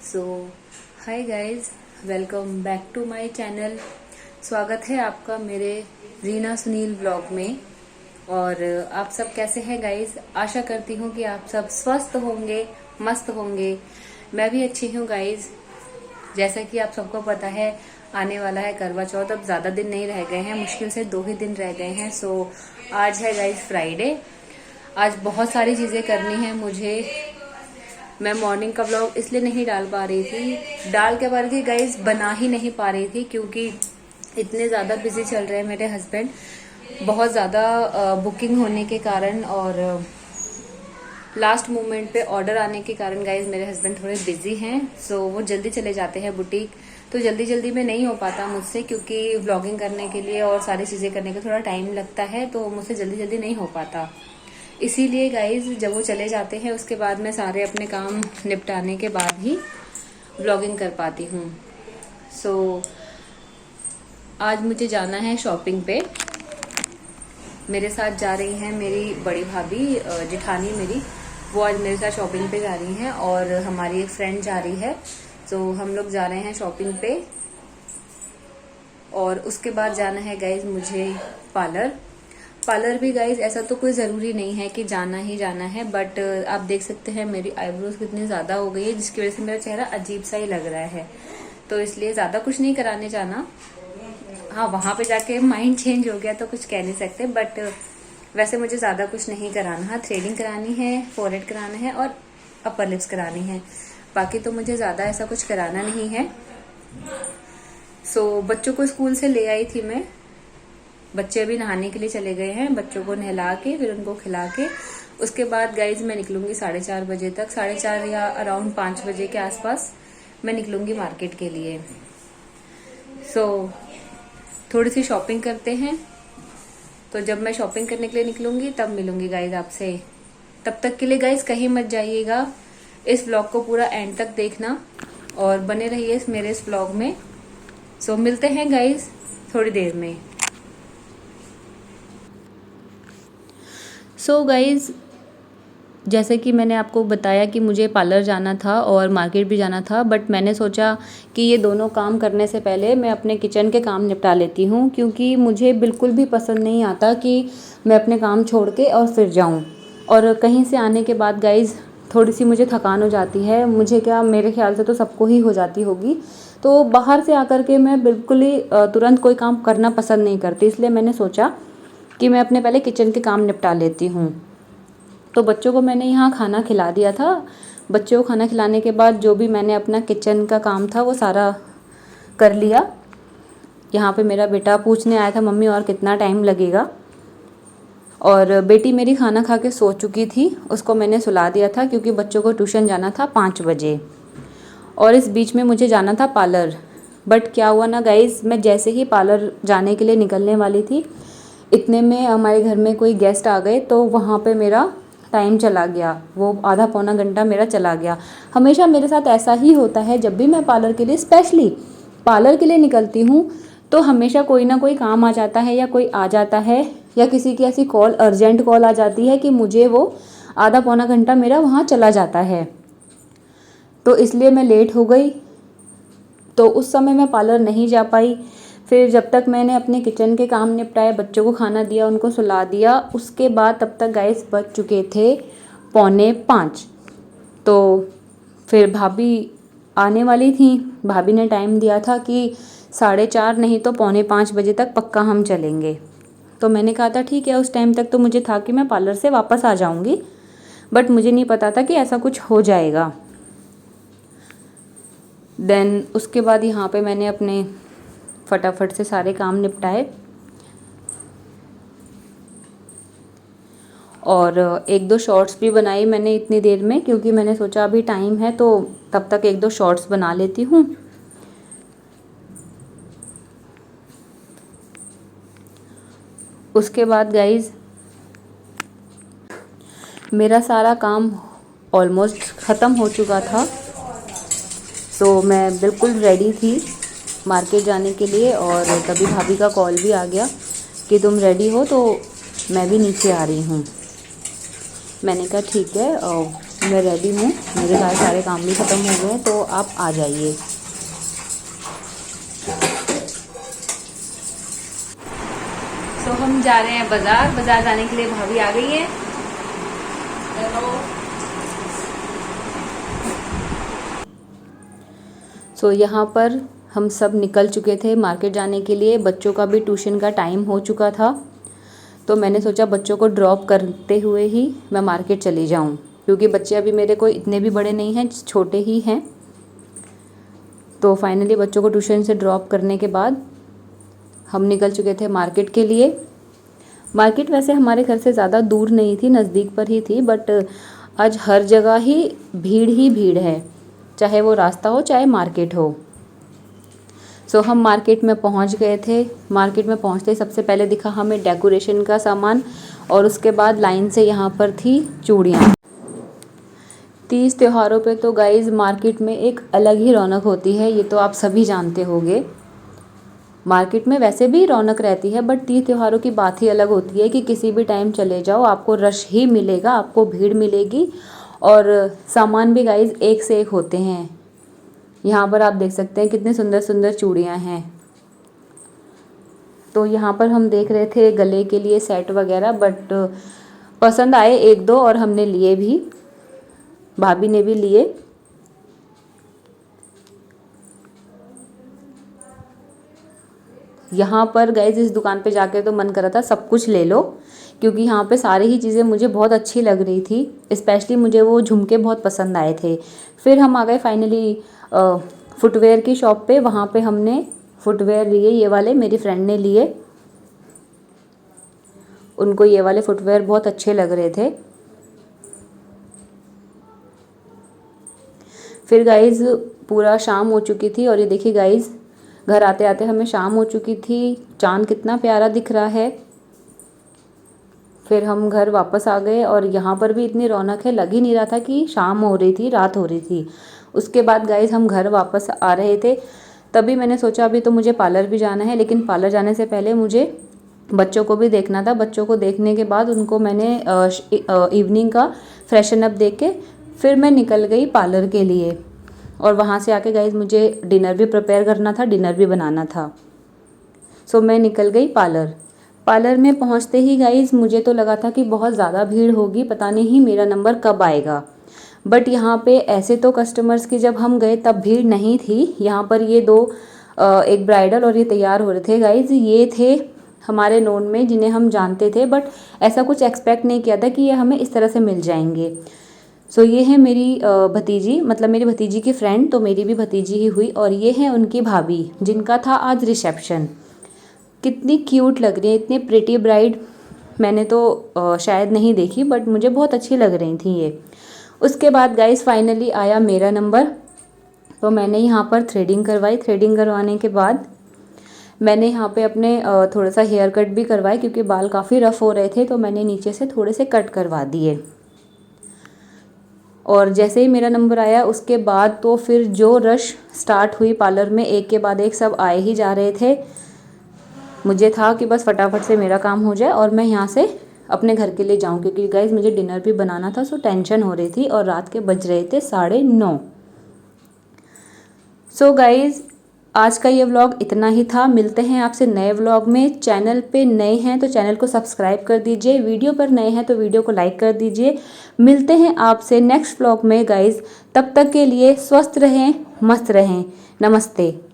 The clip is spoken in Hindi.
So hi guys, welcome back to my channel. स्वागत है आपका मेरे रीना सुनील ब्लॉग में। और आप सब कैसे हैं गाइस? आशा करती हूँ कि आप सब स्वस्थ होंगे, मस्त होंगे। मैं भी अच्छी हूँ गाइस। जैसा कि आप सबको पता है, आने वाला है करवा चौथ। अब ज्यादा दिन नहीं रह गए हैं, मुश्किल से 2 ही दिन रह गए हैं। सो आज है गाइस फ्राइडे। आज बहुत सारी चीजें करनी है मुझे। मैं मॉर्निंग का व्लॉग इसलिए नहीं डाल पा रही थी, डाल के पा रही थी गाइस, बना ही नहीं पा रही थी क्योंकि इतने ज्यादा बिजी चल रहे हैं मेरे हस्बैंड। बहुत ज्यादा बुकिंग होने के कारण और लास्ट मोमेंट पे ऑर्डर आने के कारण गाइस मेरे हस्बैंड थोड़े बिजी हैं। सो वो जल्दी चले जाते हैं बुटीक, तो जल्दी जल्दी में नहीं हो पाता मुझसे क्योंकि व्लॉगिंग करने के लिए और सारी चीजें करने के थोड़ा टाइम लगता है, तो मुझसे जल्दी जल्दी नहीं हो पाता। इसीलिए गाइज जब वो चले जाते हैं उसके बाद मैं सारे अपने काम निपटाने के बाद ही व्लॉगिंग कर पाती हूँ। सो आज मुझे जाना है शॉपिंग पे। मेरे साथ जा रही हैं मेरी बड़ी भाभी, जेठानी मेरी। वो आज मेरे साथ शॉपिंग पे जा रही हैं और हमारी एक फ्रेंड जा रही है। तो हम लोग जा रहे हैं शॉपिंग पे। और उसके बाद जाना है गाइज मुझे पार्लर। पार्लर भी गाइज ऐसा तो कोई ज़रूरी नहीं है कि जाना ही जाना है, बट आप देख सकते हैं मेरी आईब्रोज कितनी ज़्यादा हो गई है, जिसकी वजह से मेरा चेहरा अजीब सा ही लग रहा है। तो इसलिए ज़्यादा कुछ नहीं कराने जाना। हाँ, वहां पे जाके माइंड चेंज हो गया तो कुछ कह नहीं सकते, बट वैसे मुझे ज़्यादा कुछ नहीं कराना। हाँ, थ्रेडिंग करानी है, फोरहेड कराना है और अपर लिप्स करानी है। बाकी तो मुझे ज़्यादा ऐसा कुछ कराना नहीं है। सो बच्चों को स्कूल से ले आई थी मैं। बच्चे अभी नहाने के लिए चले गए हैं। बच्चों को नहला के फिर उनको खिला के उसके बाद गाइज मैं निकलूंगी 4:30 बजे तक, 4:30 या अराउंड 5 बजे के आसपास मैं निकलूंगी मार्केट के लिए। सो थोड़ी सी शॉपिंग करते हैं। तो जब मैं शॉपिंग करने के लिए निकलूंगी तब मिलूंगी गाइज आपसे। तब तक के लिए गाइज कहीं मत जाइएगा, इस व्लॉग को पूरा एंड तक देखना और बने रहिए मेरे इस व्लॉग में। सो मिलते हैं गाइज थोड़ी देर में। सो गाइज, जैसे कि मैंने आपको बताया कि मुझे पार्लर जाना था और मार्केट भी जाना था, बट मैंने सोचा कि ये दोनों काम करने से पहले मैं अपने किचन के काम निपटा लेती हूँ, क्योंकि मुझे बिल्कुल भी पसंद नहीं आता कि मैं अपने काम छोड़ के और फिर जाऊँ। और कहीं से आने के बाद गाइज थोड़ी सी मुझे थकान हो जाती है। मुझे क्या, मेरे ख्याल से तो सबको ही हो जाती होगी। तो बाहर से आकर के मैं बिल्कुल ही तुरंत कोई काम करना पसंद नहीं करती, इसलिए मैंने सोचा कि मैं अपने पहले किचन के काम निपटा लेती हूँ। तो बच्चों को मैंने यहाँ खाना खिला दिया था। बच्चों को खाना खिलाने के बाद जो भी मैंने अपना किचन का काम था वो सारा कर लिया। यहाँ पे मेरा बेटा पूछने आया था, मम्मी और कितना टाइम लगेगा। और बेटी मेरी खाना खा के सो चुकी थी, उसको मैंने सुला दिया था क्योंकि बच्चों को ट्यूशन जाना था 5 बजे। और इस बीच में मुझे जाना था पार्लर। बट क्या हुआ ना गाइज, मैं जैसे ही पार्लर जाने के लिए निकलने वाली थी, इतने में हमारे घर में कोई गेस्ट आ गए, तो वहाँ पे मेरा टाइम चला गया। वो आधा पौना घंटा मेरा चला गया। हमेशा मेरे साथ ऐसा ही होता है, जब भी मैं पार्लर के लिए, स्पेशली पार्लर के लिए निकलती हूँ, तो हमेशा कोई ना कोई काम आ जाता है या कोई आ जाता है या किसी की ऐसी कॉल, अर्जेंट कॉल आ जाती है कि मुझे वो आधा पौना घंटा मेरा वहाँ चला जाता है। तो इसलिए मैं लेट हो गई, तो उस समय मैं पार्लर नहीं जा पाई। फिर जब तक मैंने अपने किचन के काम निपटाए, बच्चों को खाना दिया, उनको सुला दिया, उसके बाद तब तक गाइस बज चुके थे 4:45। तो फिर भाभी आने वाली थी। भाभी ने टाइम दिया था कि 4:30 नहीं तो 4:45 बजे तक पक्का हम चलेंगे। तो मैंने कहा था ठीक है। उस टाइम तक तो मुझे था कि मैं पार्लर से वापस आ जाऊँगी, बट मुझे नहीं पता था कि ऐसा कुछ हो जाएगा। देन उसके बाद यहाँ पे मैंने अपने फटाफट से सारे काम निपटाए और 1-2 शॉर्ट्स भी बनाई मैंने इतनी देर में, क्योंकि मैंने सोचा अभी टाइम है तो तब तक 1-2 शॉर्ट्स बना लेती हूँ। उसके बाद गाइज मेरा सारा काम ऑलमोस्ट ख़त्म हो चुका था। तो मैं बिल्कुल रेडी थी मार्केट जाने के लिए, और तभी भाभी का कॉल भी आ गया कि तुम रेडी हो, तो मैं भी नीचे आ रही हूँ। मैंने कहा ठीक है, मैं रेडी हूँ, मेरे सारे काम भी ख़त्म हो गए हैं, तो आप आ जाइए। तो हम जा रहे हैं बाज़ार जाने के लिए भाभी आ गई है। हेलो। सो यहाँ पर हम सब निकल चुके थे मार्केट जाने के लिए। बच्चों का भी ट्यूशन का टाइम हो चुका था, तो मैंने सोचा बच्चों को ड्रॉप करते हुए ही मैं मार्केट चली जाऊँ, क्योंकि बच्चे अभी मेरे कोई इतने भी बड़े नहीं हैं, छोटे ही हैं। तो फाइनली बच्चों को ट्यूशन से ड्रॉप करने के बाद हम निकल चुके थे मार्केट के लिए। मार्केट वैसे हमारे घर से ज़्यादा दूर नहीं थी, नज़दीक पर ही थी, बट आज हर जगह ही भीड़ है, चाहे वो रास्ता हो चाहे मार्केट हो। सो हम मार्केट में पहुंच गए थे। मार्केट में पहुंचते ही सबसे पहले दिखा हमें डेकोरेशन का सामान, और उसके बाद लाइन से यहाँ पर थी चूड़ियाँ। तीज त्योहारों पे तो गाइज़ मार्केट में एक अलग ही रौनक होती है, ये तो आप सभी जानते होंगे। मार्केट में वैसे भी रौनक रहती है, बट तीज त्योहारों की बात ही अलग होती है कि किसी भी टाइम चले जाओ आपको रश ही मिलेगा, आपको भीड़ मिलेगी। और सामान भी गाइज़ एक से एक होते हैं। यहाँ पर आप देख सकते हैं कितने सुंदर सुंदर चूड़ियाँ हैं। तो यहाँ पर हम देख रहे थे गले के लिए सेट वगैरह, बट पसंद आए एक दो और हमने लिए भी, भाभी ने भी लिए। यहाँ पर गाइज इस दुकान पे जाके तो मन कर रहा था सब कुछ ले लो, क्योंकि यहाँ पे सारी ही चीज़ें मुझे बहुत अच्छी लग रही थी। स्पेशली मुझे वो झुमके बहुत पसंद आए थे। फिर हम आ गए फाइनली फुटवेयर की शॉप पे। वहाँ पे हमने फुटवेयर लिए, ये वाले मेरी फ्रेंड ने लिए, उनको ये वाले फुटवेयर बहुत अच्छे लग रहे थे। फिर गाइज़ पूरा शाम हो चुकी थी, और ये देखिए गाइज़ घर आते आते हमें शाम हो चुकी थी। चाँद कितना प्यारा दिख रहा है। फिर हम घर वापस आ गए, और यहाँ पर भी इतनी रौनक है, लग ही नहीं रहा था कि शाम हो रही थी, रात हो रही थी। उसके बाद गाइज़ हम घर वापस आ रहे थे, तभी मैंने सोचा अभी तो मुझे पार्लर भी जाना है, लेकिन पार्लर जाने से पहले मुझे बच्चों को भी देखना था। बच्चों को देखने के बाद उनको मैंने इवनिंग का फ्रेशन अप दे के फिर मैं निकल गई पार्लर के लिए। और वहाँ से आके गाइज़ मुझे डिनर भी प्रिपेयर करना था, डिनर भी बनाना था। सो मैं निकल गई पार्लर में पहुँचते ही गाइज़ मुझे तो लगा था कि बहुत ज़्यादा भीड़ होगी, पता नहीं मेरा नंबर कब आएगा। बट यहाँ पे ऐसे तो कस्टमर्स की जब हम गए तब भीड़ नहीं थी। यहाँ पर ये दो एक ब्राइडल और ये तैयार हो रहे थे गाइज़, ये थे हमारे नोन में जिन्हें हम जानते थे, बट ऐसा कुछ एक्सपेक्ट नहीं किया था कि ये हमें इस तरह से मिल जाएंगे। सो ये है मेरी भतीजी, मतलब मेरी भतीजी की फ्रेंड, तो मेरी भी भतीजी ही हुई। और ये है उनकी भाभी जिनका था आज रिसेप्शन। कितनी क्यूट लग रही है, इतनी प्रिटी ब्राइड मैंने तो शायद नहीं देखी, बट मुझे बहुत अच्छी लग रही थी ये। उसके बाद गाइस फाइनली आया मेरा नंबर, तो मैंने यहाँ पर थ्रेडिंग करवाई। थ्रेडिंग करवाने के बाद मैंने यहाँ पे अपने थोड़ा सा हेयर कट भी करवाए, क्योंकि बाल काफ़ी रफ़ हो रहे थे, तो मैंने नीचे से थोड़े से कट करवा दिए। और जैसे ही मेरा नंबर आया उसके बाद तो फिर जो रश स्टार्ट हुई पार्लर में, एक के बाद एक सब आए ही जा रहे थे। मुझे था कि बस फटाफट से मेरा काम हो जाए और मैं यहाँ से अपने घर के लिए जाऊँ, क्योंकि गाइज़ मुझे डिनर भी बनाना था। सो टेंशन हो रही थी, और रात के बज रहे थे 9:30। सो गाइज़ आज का ये व्लॉग इतना ही था। मिलते हैं आपसे नए व्लॉग में। चैनल पे नए हैं तो चैनल को सब्सक्राइब कर दीजिए, वीडियो पर नए हैं तो वीडियो को लाइक कर दीजिए। मिलते हैं आपसे नेक्स्ट व्लॉग में गाइज़। तब तक के लिए स्वस्थ रहें, मस्त रहें। नमस्ते।